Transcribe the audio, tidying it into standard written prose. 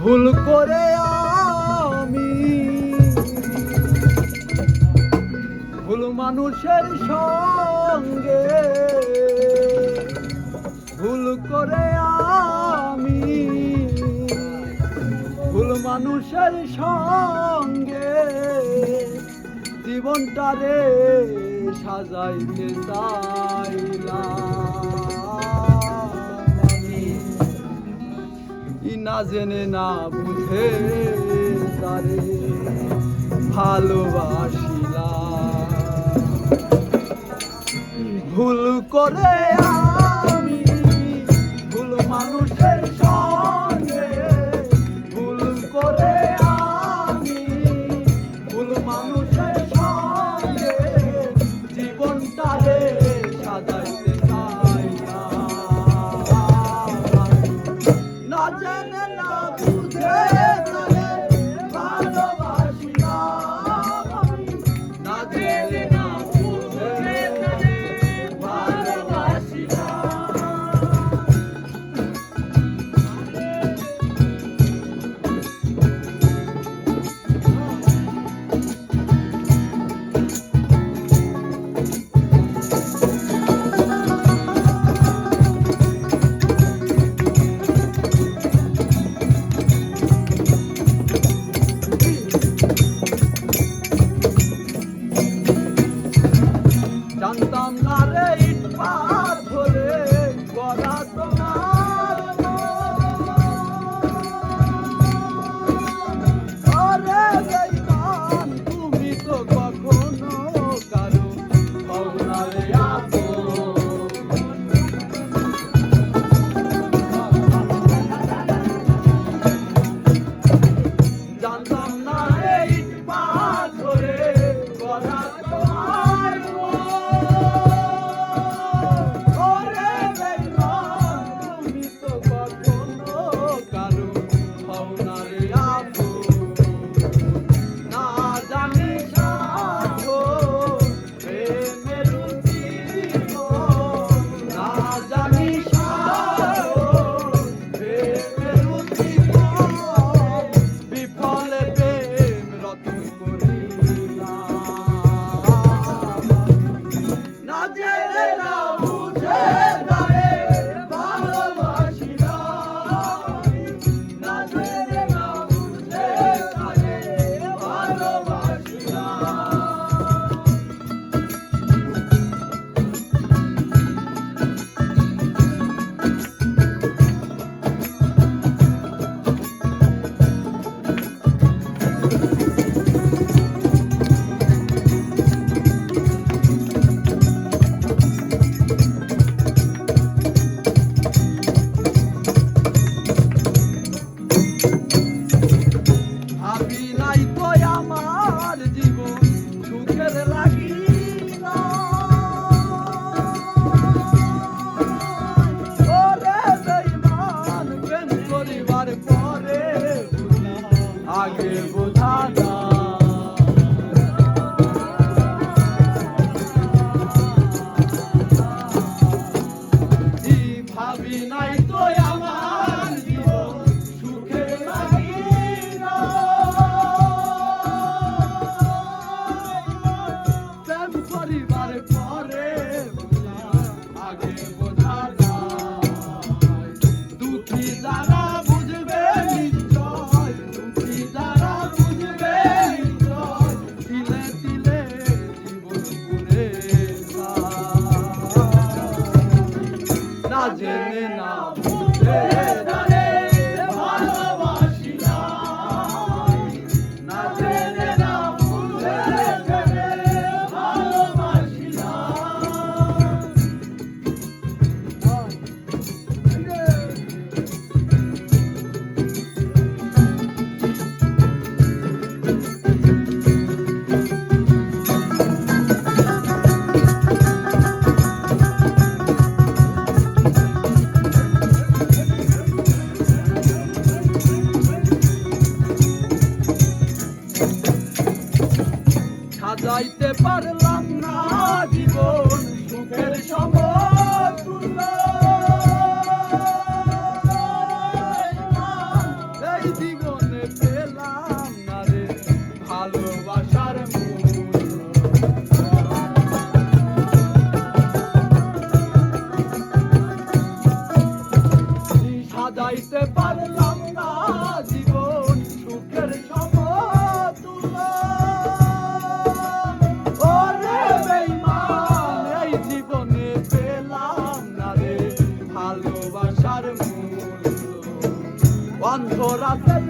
ভুল করে আমি ভুল মানুষের সঙ্গে ভুল করে আমি ভুল মানুষের সঙ্গে জীবনটারে সাজাইতে চাইলাম না জেনে না বুঝে তারে ভালোবাসিলাম ভুল করে আমি ভুল মানুষের সঙ্গে ভুল করে আমি ভুল মানুষের সঙ্গে জীবনটারে সাজাইতে চাইলাম না জেনে না বুঝে তারে ভালোবাসিলাম না জেনে না বুঝে তারে জানতাম না রে ইট পাথরে গড়া তোমার আরে বেঈমান তুমি তো কখনো কারো হও না রে আপন জানতাম না রে ইট পাথরে গড়া তোমার আগে বোঝা না ভাবি নাই তো আমার জীবন সুখের লাগিনা প্রেম করিবার পরে আগে বোঝা না দুঃখী যারা বুঝবে জেনে না বুঝে তারে ভালোবাসিলাম না জেনে না বুঝে তারে সাজাইতে পারলাম না জীবন সুখের সমতুল্য এই জীবন সাজাইতে পারলাম না জীবন সুখের সমতুল্য। ওরে বেঈমান এই জীবনে পেলাম না রে ভালোবাসার মূল্য। অন্ধরাতের